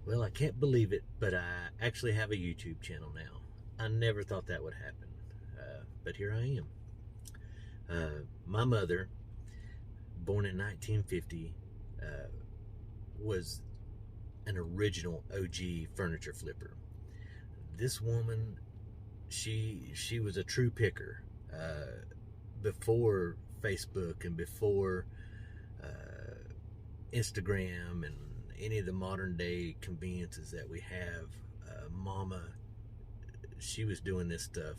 Well, I can't believe it, but I actually have a YouTube channel now. I never thought that would happen, but here I am. My mother, born in 1950, was an original OG furniture flipper. This woman, she was a true picker. Before Facebook and before Instagram and any of the modern day conveniences that we have, Mama, she was doing this stuff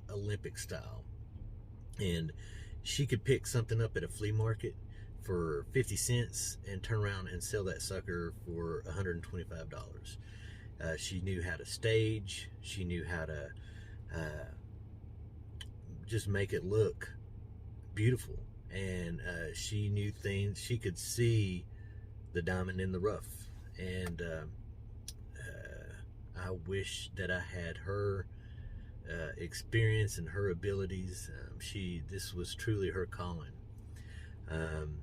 Olympic style, and she could pick something up at a flea market for 50 cents and turn around and sell that sucker for $125. She knew how to stage. She knew how to just make it look beautiful, and she knew things. She could see the diamond in the rough, and I wish that I had her experience and her abilities. This was truly her calling, um,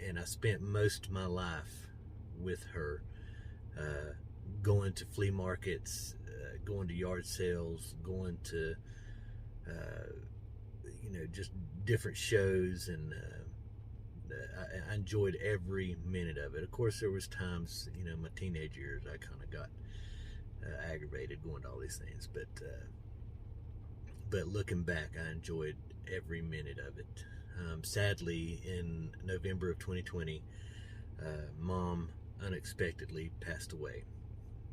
and I spent most of my life with her, going to flea markets, going to yard sales, going to just different shows, and I enjoyed every minute of it. Of course, there was times, my teenage years, I kind of got aggravated going to all these things, but looking back, I enjoyed every minute of it. Sadly, in November of 2020, Mom unexpectedly passed away,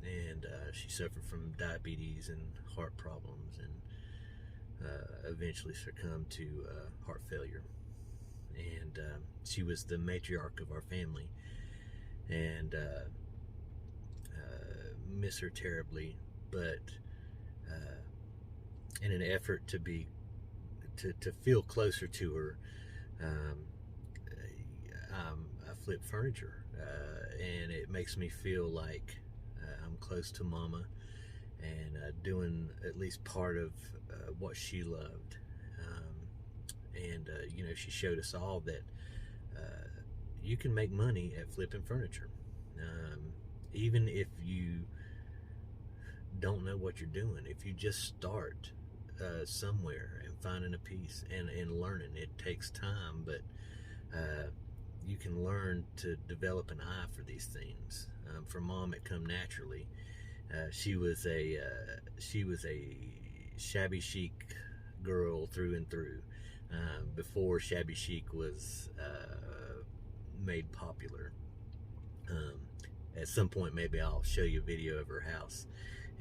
and she suffered from diabetes and heart problems, and eventually succumbed to heart failure. And she was the matriarch of our family, and miss her terribly. But in an effort to feel closer to her, I flip furniture, and it makes me feel like I'm close to Mama, and doing at least part of what she loved. And she showed us all that you can make money at flipping furniture, even if you don't know what you're doing. If you just start somewhere and finding a piece and learning, it takes time, but you can learn to develop an eye for these things. For Mom, it come naturally. She was a shabby chic girl through and through. Before shabby chic was made popular. At some point, maybe I'll show you a video of her house,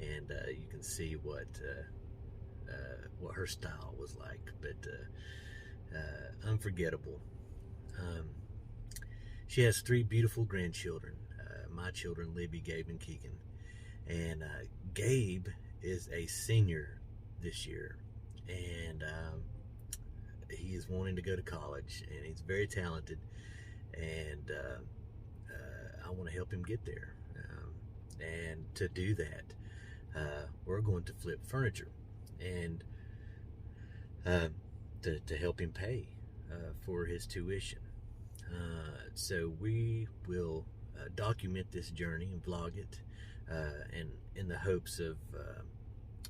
and you can see what her style was like. But unforgettable. She has 3 beautiful grandchildren. My children, Libby, Gabe, and Keegan. And Gabe is a senior this year, and he is wanting to go to college, and he's very talented, and I want to help him get there. And to do that, we're going to flip furniture, and to help him pay for his tuition. So we will document this journey and vlog it, and in the hopes of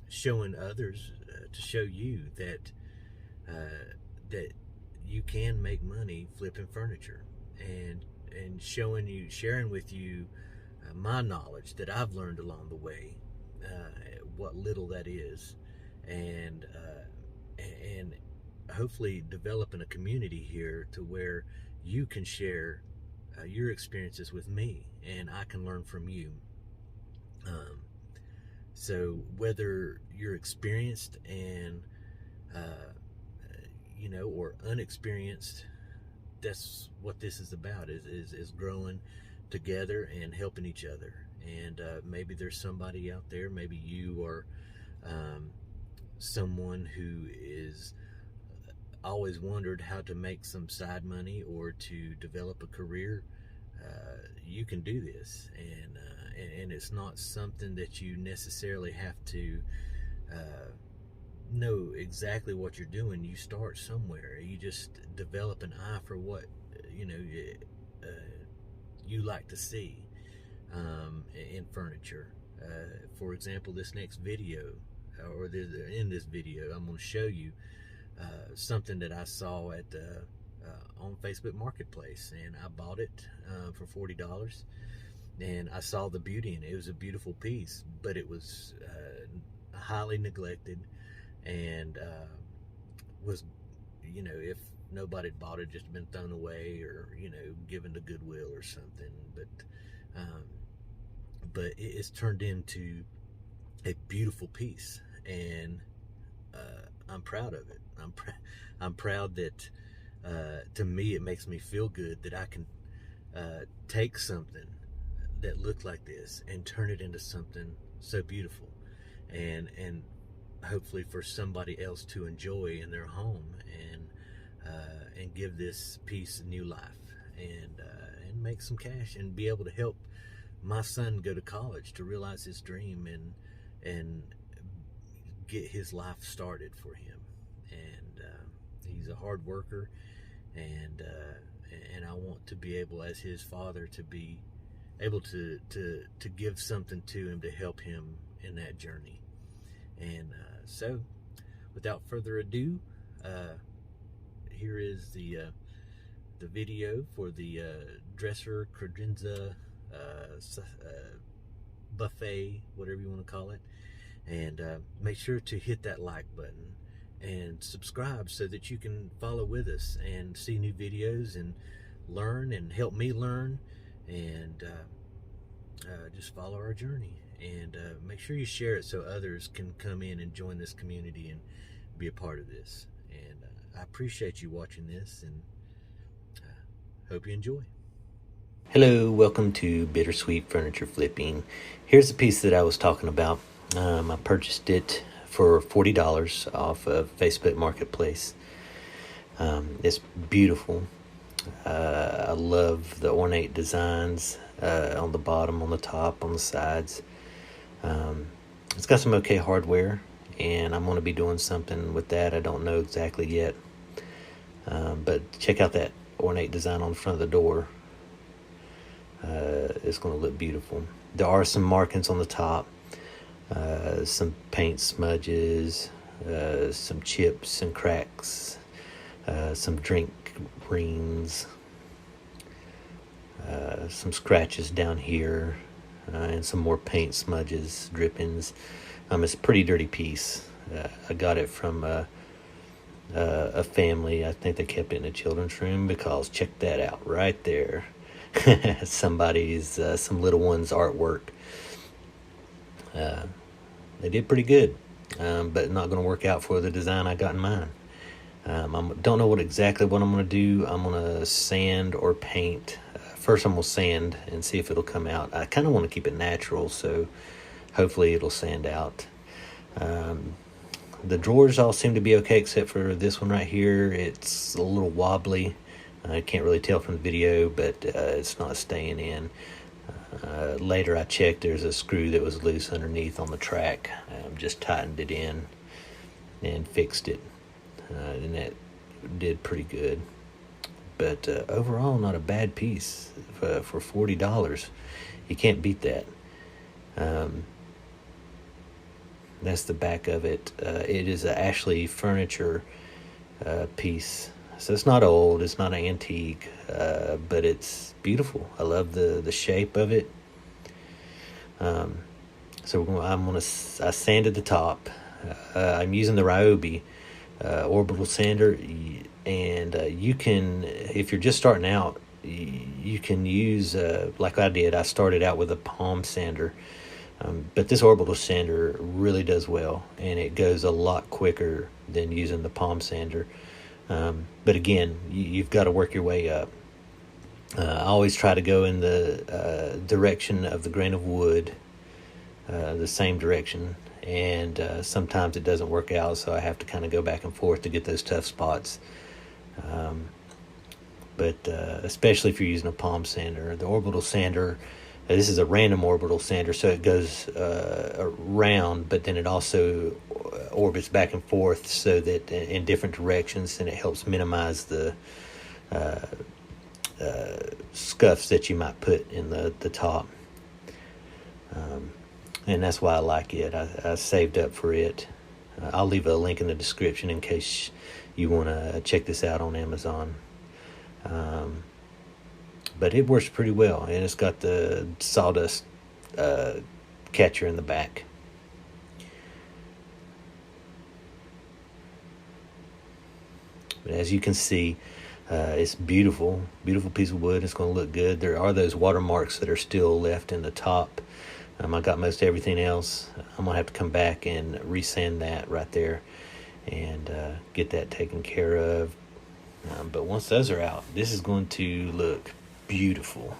showing others, to show you that you can make money flipping furniture, and sharing with you my knowledge that I've learned along the way, what little that is, and hopefully developing a community here to where you can share your experiences with me, and I can learn from you. So whether you're experienced and or unexperienced, that's what this is about, is growing together and helping each other. And maybe there's somebody out there, maybe you are someone who is always wondered how to make some side money or to develop a career. You can do this, and it's not something that you necessarily have to know exactly what you're doing. You start somewhere. You just develop an eye for what you like to see in furniture. For example, this next video, in this video, I'm going to show you something that I saw at on Facebook Marketplace, and I bought it for $40. And I saw the beauty in it. It was a beautiful piece, but it was highly neglected, and was, you know, if nobody had bought it, just been thrown away, or, you know, given to Goodwill or something. But it's turned into a beautiful piece, and I'm proud of it. I'm proud that to me it makes me feel good that I can take something that looked like this and turn it into something so beautiful, and hopefully for somebody else to enjoy in their home, and give this piece a new life, and make some cash, and be able to help my son go to college to realize his dream, and get his life started for him. And he's a hard worker, and I want to be able, as his father, to be able to give something to him to help him in that journey. And so without further ado, here is the video for the dresser credenza buffet, whatever you want to call it. And make sure to hit that like button and subscribe so that you can follow with us and see new videos and learn and help me learn, and just follow our journey. And make sure you share it so others can come in and join this community and be a part of this. And I appreciate you watching this, and hope you enjoy. Hello, welcome to Bittersweet Furniture Flipping. Here's the piece that I was talking about. I purchased it for $40 off of Facebook Marketplace. It's beautiful. I love the ornate designs on the bottom, on the top, on the sides. It's got some okay hardware, and I'm going to be doing something with that. I don't know exactly yet, but check out that ornate design on the front of the door. It's going to look beautiful. There are some markings on the top, some paint smudges, some chips and cracks, some drink rings, some scratches down here, and some more paint smudges, drippings. It's a pretty dirty piece. I got it from a family. I think they kept it in a children's room, because check that out right there. Somebody's, some little one's artwork. They did pretty good, but not going to work out for the design I got in mind. I don't know exactly what I'm going to do. I'm going to sand or paint. First I'm going to sand and see if it'll come out. I kind of want to keep it natural, so hopefully it'll sand out. The drawers all seem to be okay, except for this one right here. It's a little wobbly. I can't really tell from the video, but it's not staying in. Later I checked, there's a screw that was loose underneath on the track. Just tightened it in and fixed it, and that did pretty good. But overall, not a bad piece for $40. You can't beat that. That's the back of it. It is a Ashley Furniture piece. So it's not old, it's not an antique, but it's beautiful. I love the shape of it. So I sanded the top. I'm using the Ryobi Orbital sander, and you can, if you're just starting out, you can use, like I did, I started out with a palm sander. But this Orbital sander really does well, and it goes a lot quicker than using the palm sander. But again, you've got to work your way up. I always try to go in the direction of the grain of wood, the same direction, and sometimes it doesn't work out, so I have to kind of go back and forth to get those tough spots. But especially if you're using a palm sander. The Orbital sander, this is a random orbital sander, so it goes around, but then it also orbits back and forth, so that in different directions, and it helps minimize the scuffs that you might put in the top. And that's why I like it. I saved up for it. I'll leave a link in the description in case you want to check this out on Amazon. But it works pretty well, and it's got the sawdust catcher in the back. But as you can see, it's beautiful piece of wood. It's going to look good. There are those watermarks that are still left in the top. I got most everything else. I'm going to have to come back and resand that right there and get that taken care of. But once those are out, this is going to look beautiful.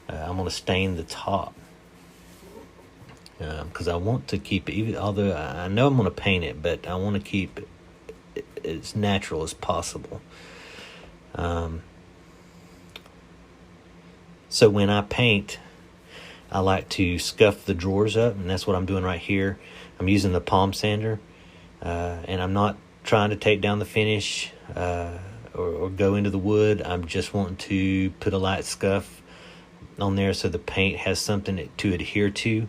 I'm going to stain the top because I want to keep it, although I know I'm going to paint it, but I want to keep it as natural as possible. So when I paint, I like to scuff the drawers up, and that's what I'm doing right here. I'm using the palm sander, and I'm not trying to take down the finish or go into the wood. I'm just wanting to put a light scuff on there so the paint has something to adhere to.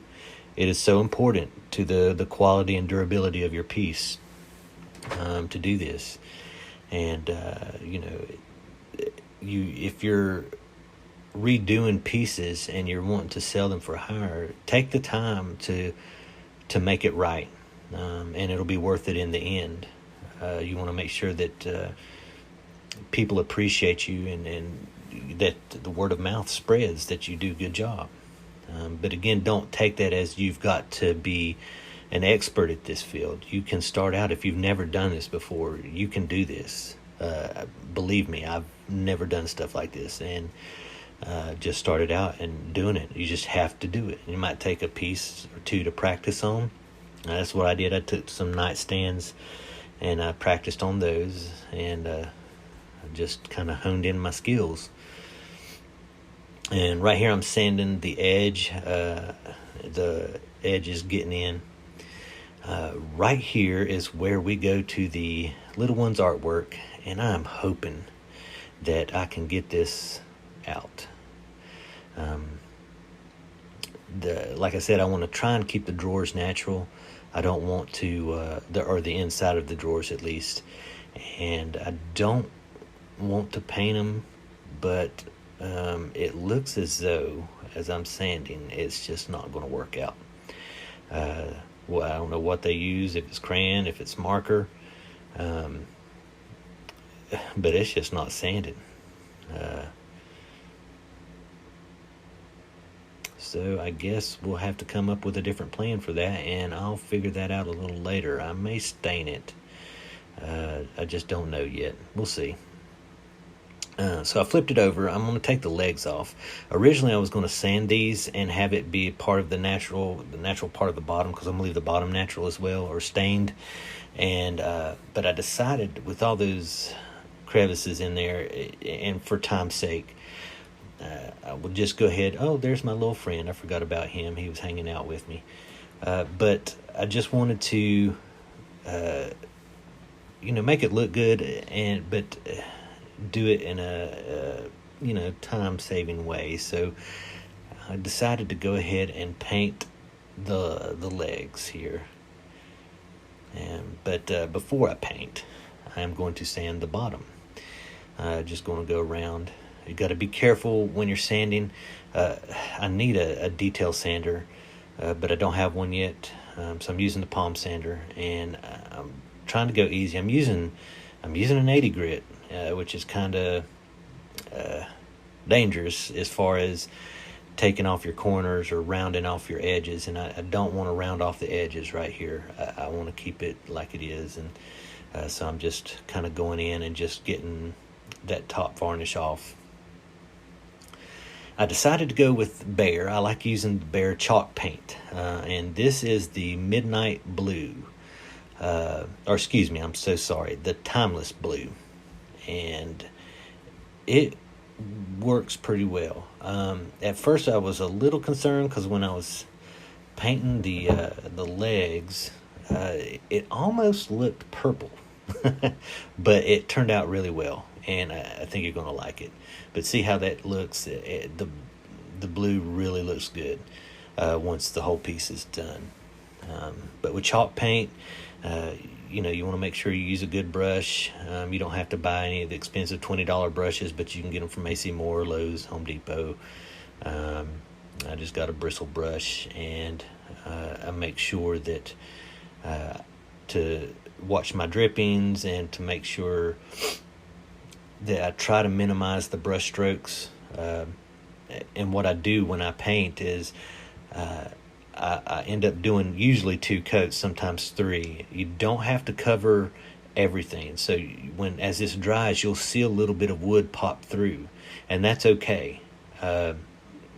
It is so important to the quality and durability of your piece to do this. And if you're redoing pieces and you're wanting to sell them for hire, take the time to make it right, and it'll be worth it in the end. You want to make sure that people appreciate you and that the word of mouth spreads that you do a good job. But again, don't take that as you've got to be an expert at this field. You can start out. If you've never done this before, you can do this. Believe me, I've never done stuff like this, and just started out and doing it. You just have to do it. You might take a piece or two to practice on. That's what I did. I took some nightstands and I practiced on those, and just kind of honed in my skills. And right here I'm sanding the edge. The edge is getting in. Right here is where we go to the little one's artwork, and I'm hoping that I can get this out. Like I said, I want to try and keep the drawers natural. I don't want to, or the inside of the drawers at least, and I don't want to paint them, but it looks as though, as I'm sanding, it's just not going to work out. Well, I don't know what they use, if it's crayon, if it's marker, but it's just not sanding. So I guess we'll have to come up with a different plan for that, and I'll figure that out a little later. I may stain it. I just don't know yet. We'll see. So I flipped it over. I'm going to take the legs off. Originally, I was going to sand these and have it be part of the natural part of the bottom, because I'm going to leave the bottom natural as well, or stained. And but I decided, with all those crevices in there, and for time's sake, I would just go ahead. Oh, there's my little friend. I forgot about him. He was hanging out with me. But I just wanted to, make it look good, but do it in a time-saving way. So I decided to go ahead and paint the legs here. But before I paint, I'm going to sand the bottom. Just going to go around. You got to be careful when you're sanding. I need a detail sander, but I don't have one yet. So I'm using the palm sander, and I'm trying to go easy. I'm using an 80 grit, which is kind of dangerous as far as taking off your corners or rounding off your edges, and I don't want to round off the edges right here. I want to keep it like it is, and so I'm just kind of going in and just getting that top varnish off. I decided to go with Behr. I like using Behr Chalk Paint, and this is the Midnight Blue, or excuse me, I'm so sorry, the Timeless Blue, and it works pretty well. At first I was a little concerned because when I was painting the legs, it almost looked purple, but it turned out really well, and I think you're going to like it. But see how that looks. The blue really looks good once the whole piece is done. But with chalk paint, you want to make sure you use a good brush. You don't have to buy any of the expensive $20 brushes, but you can get them from AC Moore, Lowe's, Home Depot. I just got a bristle brush, and I make sure that to watch my drippings and to make sure that I try to minimize the brush strokes. And what I do when I paint is I end up doing usually 2 coats, sometimes 3. You don't have to cover everything. So as this dries, you'll see a little bit of wood pop through, and that's okay.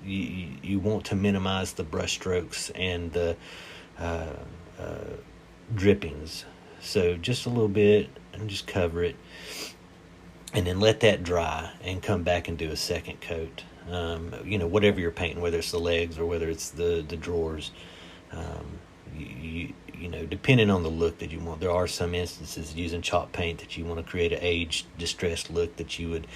You want to minimize the brush strokes and the drippings. So just a little bit, and just cover it, and then let that dry and come back and do a second coat. Whatever you're painting, whether it's the legs or whether it's the drawers, depending on the look that you want. There are some instances using chalk paint that you want to create an aged, distressed look, that you would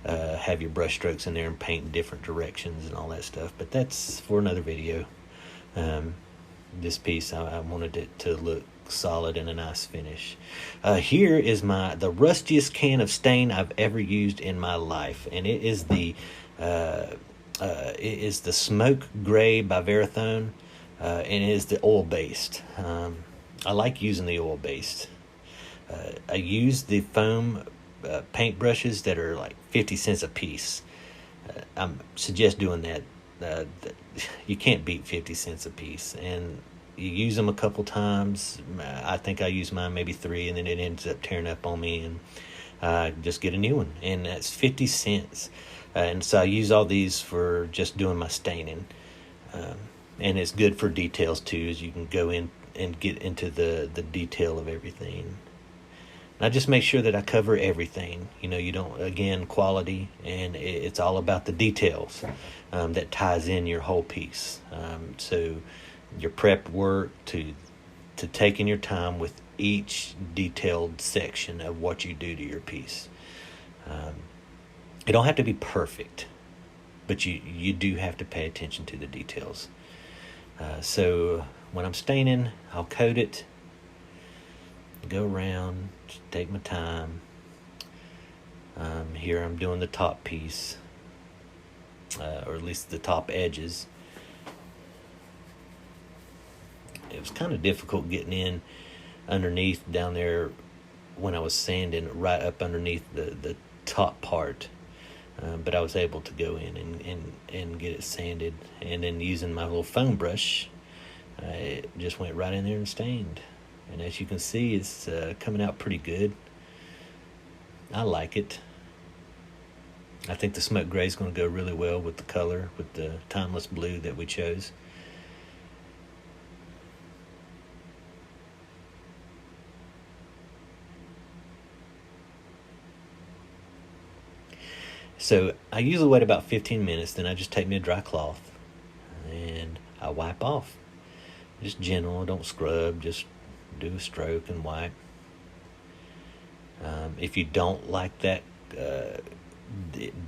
have your brush strokes in there and paint in different directions and all that stuff. But that's for another video. This piece, I wanted it to look solid and a nice finish. Here is the rustiest can of stain I've ever used in my life, and it is the Smoke Gray by Varathane, and it is the oil-based. I like using the oil-based. I use the foam paint brushes that are like 50 cents a piece. I suggest doing that. You can't beat 50 cents a piece, and you use them a couple times. I think I use mine maybe 3, and then it ends up tearing up on me, and just get a new one, and that's 50 cents. And so I use all these for just doing my staining, and it's good for details too, as you can go in and get into the detail of everything. And I just make sure that I cover everything. You don't, again, quality, and it's all about the details that ties in your whole piece. So your prep work to taking your time with each detailed section of what you do to your piece. You don't have to be perfect, but you do have to pay attention to the details. So when I'm staining, I'll coat it, go around, take my time. Here I'm doing the top piece, or at least the top edges. It was kind of difficult getting in underneath down there when I was sanding, right up underneath the top part. But I was able to go in and get it sanded, and then using my little foam brush, it just went right in there and stained. And as you can see, it's coming out pretty good. I like it. I think the smoke gray is going to go really well with the color, with the timeless blue that we chose. So I usually wait about 15 minutes, then I just take me a dry cloth and I wipe off. Just gentle, don't scrub, just do a stroke and wipe. If you don't like that,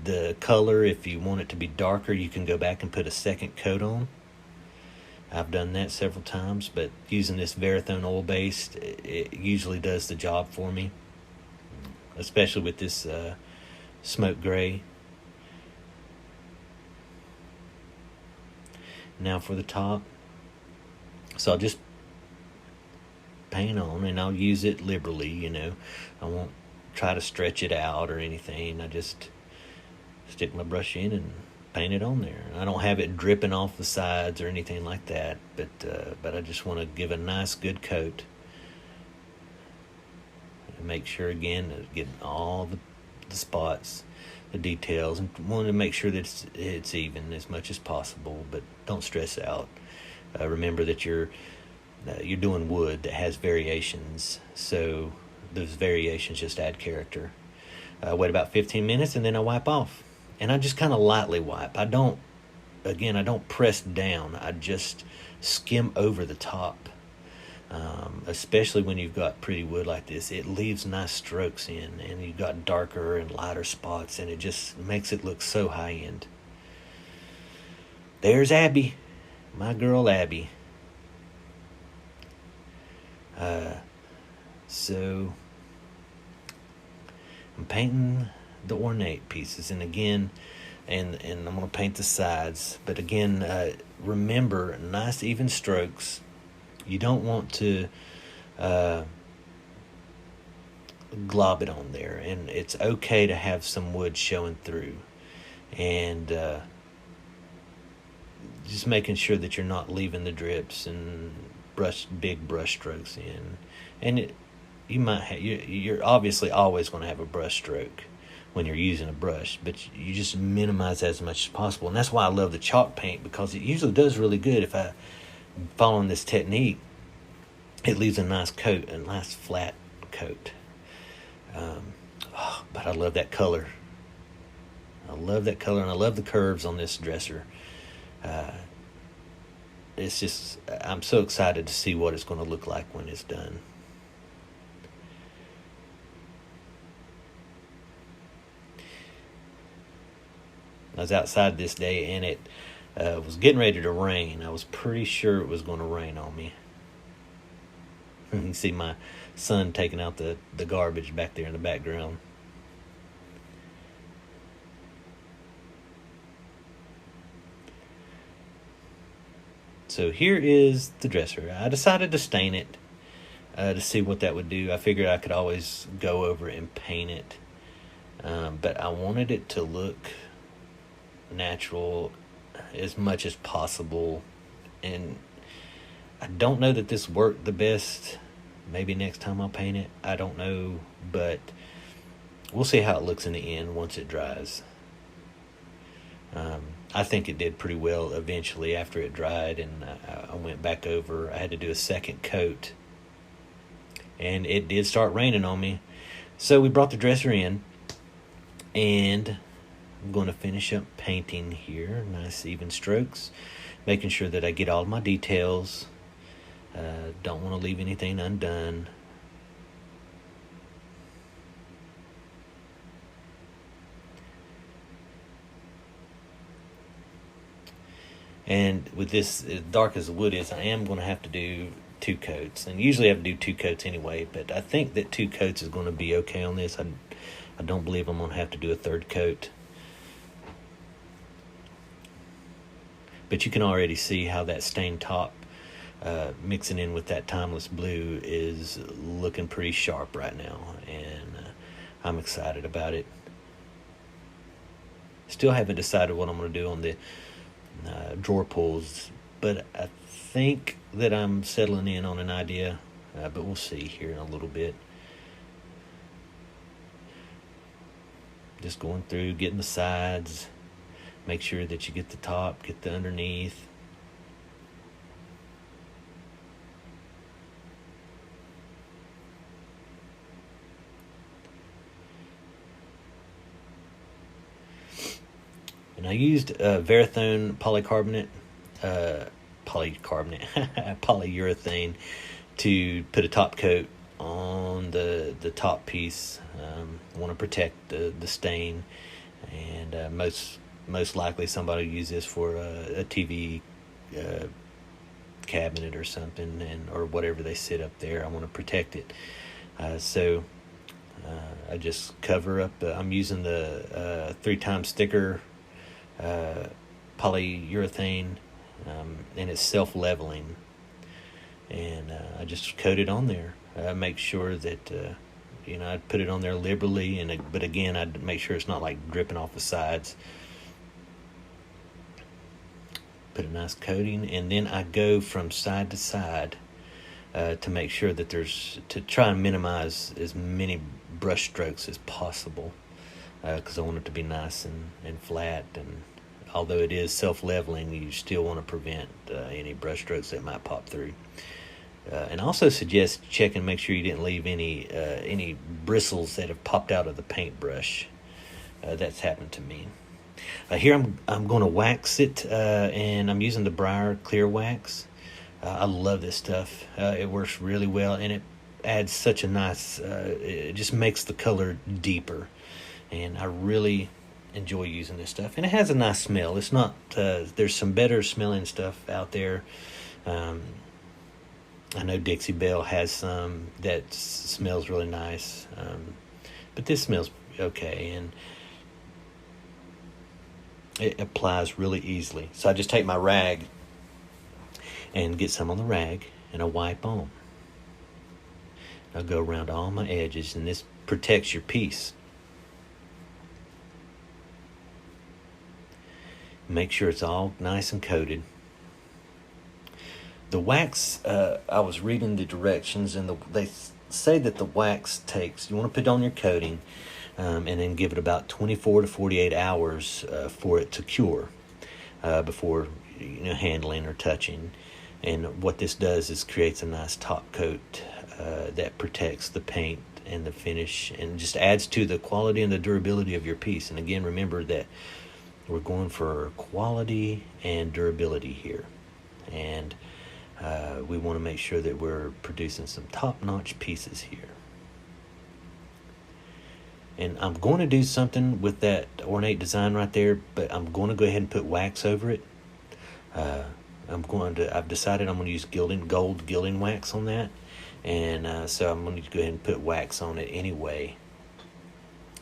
the color, if you want it to be darker, you can go back and put a second coat on. I've done that several times, but using this Varathane oil-based, it usually does the job for me, especially with this smoke gray. Now for the top. So I'll just paint on, and I'll use it liberally, I won't try to stretch it out or anything. I just stick my brush in and paint it on there. I don't have it dripping off the sides or anything like that, but I just want to give a nice good coat. And make sure, again, getting all the spots, the details, and want to make sure that it's even as much as possible, but don't stress out. Remember that you're doing wood that has variations, so those variations just add character. Wait about 15 minutes, and then I wipe off, and I just kind of lightly wipe. I don't press down. I just skim over the top. especially when you've got pretty wood like this. It leaves nice strokes in, and you've got darker and lighter spots, and it just makes it look so high-end. There's Abby, my girl Abby. So I'm painting the ornate pieces, and again, and I'm going to paint the sides, but again, remember, nice even strokes. You don't want to glob it on there, and it's okay to have some wood showing through, and just making sure that you're not leaving the drips and big brush strokes in. And you might have, you're obviously always going to have a brush stroke when you're using a brush, but you just minimize that as much as possible. And that's why I love the chalk paint, because it usually does really good. If I following this technique, it leaves a nice coat, a nice flat coat. But I love that color. I love that color, and I love the curves on this dresser. It's just, I'm so excited to see what it's going to look like when it's done. I was outside this day, and it was getting ready to rain. I was pretty sure it was going to rain on me. You can see my son taking out the garbage back there in the background. So here is the dresser. I decided to stain it to see what that would do. I figured I could always go over and paint it, but I wanted it to look natural as much as possible, and I don't know that this worked the best. Maybe next time I'll paint it, I don't know, but we'll see how it looks in the end once it dries. I think it did pretty well eventually after it dried, and I went back over. I had to do a second coat, and it did start raining on me. So we brought the dresser in, and I'm going to finish up painting here. Nice even strokes, making sure that I get all my details. Don't want to leave anything undone. And with this, as dark as the wood is, I am going to have to do 2 coats. And usually I have to do 2 coats anyway, but I think that 2 coats is going to be okay on this. I don't believe I'm going to have to do a 3rd coat. But you can already see how that stained top mixing in with that timeless blue is looking pretty sharp right now, and I'm excited about it. Still haven't decided what I'm going to do on the drawer pulls, but I think that I'm settling in on an idea, but we'll see here in a little bit. Just going through, getting the sides, make sure that you get the top, get the underneath. And I used Varathane polyurethane to put a top coat on the top piece. I want to protect the stain, and most likely somebody will use this for a TV cabinet or something, or whatever they sit up there. I want to protect it. So I just cover up. I'm using the 3-time sticker polyurethane, and it's self-leveling, and I just coat it on there. I make sure that I'd put it on there liberally, but again, I'd make sure it's not like dripping off the sides. Put a nice coating, and then I go from side to side to make sure that to try and minimize as many brush strokes as possible, because I want it to be nice and flat. And although it is self-leveling, you still want to prevent any brush strokes that might pop through. And I also suggest check and make sure you didn't leave any bristles that have popped out of the paintbrush. That's happened to me. Here I'm going to wax it, and I'm using the Behr clear wax. I love this stuff. It works really well, and it adds such a nice, it just makes the color deeper, and I really enjoy using this stuff. And it has a nice smell. It's not, there's some better smelling stuff out there. I know Dixie Belle has some that smells really nice, but this smells okay, and it applies really easily. So I just take my rag and get some on the rag, and I wipe on. I'll go around all my edges, and this protects your piece. Make sure it's all nice and coated. The wax, I was reading the directions, and they say that the wax takes, you want to put on your coating, and then give it about 24 to 48 hours for it to cure before handling or touching. And what this does is creates a nice top coat that protects the paint and the finish, and just adds to the quality and the durability of your piece. And again, remember that we're going for quality and durability here, and we want to make sure that we're producing some top-notch pieces here. And I'm going to do something with that ornate design right there, but I'm going to go ahead and put wax over it. I've decided I'm going to use gold gilding wax on that, and so I'm going to go ahead and put wax on it anyway.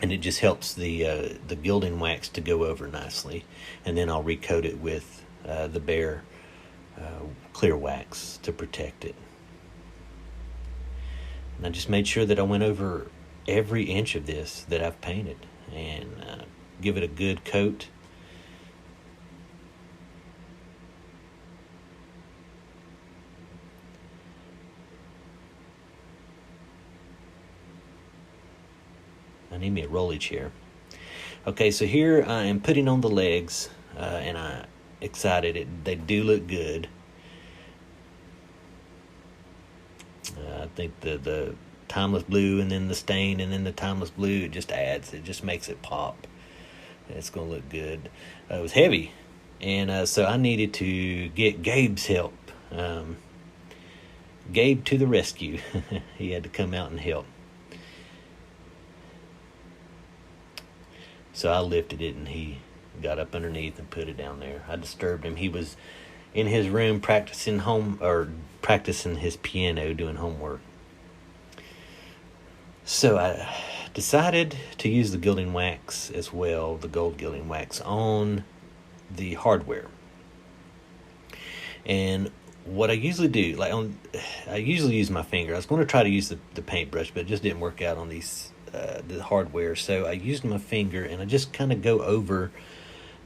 And it just helps the gilding wax to go over nicely, and then I'll recoat it with the Behr clear wax to protect it. And I just made sure that I went over every inch of this that I've painted, and give it a good coat. I need me a rolly chair. Okay, so here I am putting on the legs, and I'm excited. They do look good. I think the timeless blue, and then the stain, and then the timeless blue, it just makes it pop. It's going to look good. It was heavy, and so I needed to get Gabe's help. Gabe to the rescue. He had to come out and help. So I lifted it, and he got up underneath and put it down there. I disturbed him. He was in his room practicing his piano, doing homework. So I decided to use the gilding wax as well, the gold gilding wax, on the hardware. And what I usually do, I usually use my finger. I was going to try to use the paintbrush, but it just didn't work out on these the hardware. So I used my finger, and I just kind of go over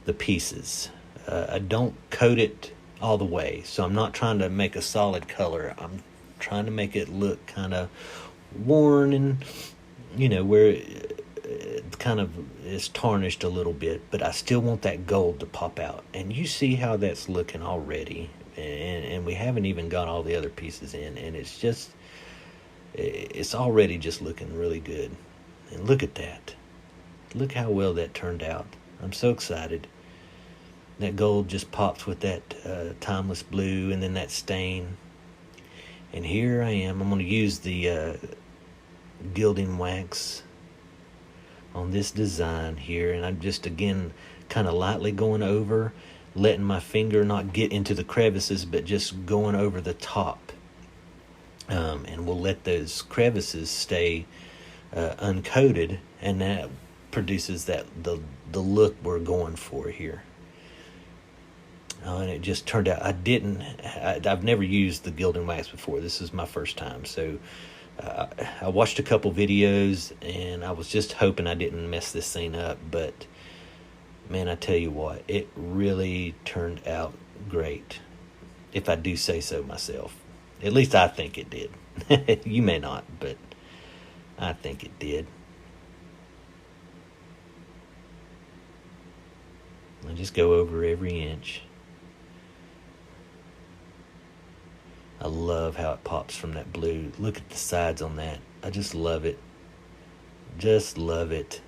the pieces. I don't coat it all the way, so I'm not trying to make a solid color. I'm trying to make it look kind of worn, and where it kind of is tarnished a little bit, but I still want that gold to pop out. And you see how that's looking already, and we haven't even got all the other pieces in, and it's already just looking really good. And look at that. Look how well that turned out. I'm so excited. That gold just pops with that timeless blue, and then that stain. And here I am. I'm going to use the gilding wax on this design here, and I'm just, again, kind of lightly going over, letting my finger not get into the crevices, but just going over the top. And we'll let those crevices stay uncoated, and that produces the look we're going for here. And it just turned out, I've never used the gilding wax before. This is my first time. So I watched a couple videos, and I was just hoping I didn't mess this thing up. But man, I tell you what, it really turned out great, if I do say so myself. At least I think it did. You may not, but I think it did. I just go over every inch. I love how it pops from that blue. Look at the sides on that. I just love it. Just love it.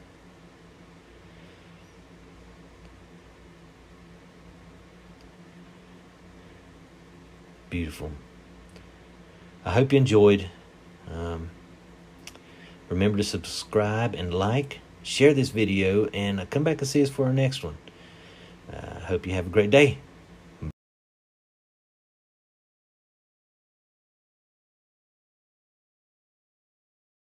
beautiful. I hope you enjoyed. Remember to subscribe and like, share this video, and come back and see us for our next one. I hope you have a great day.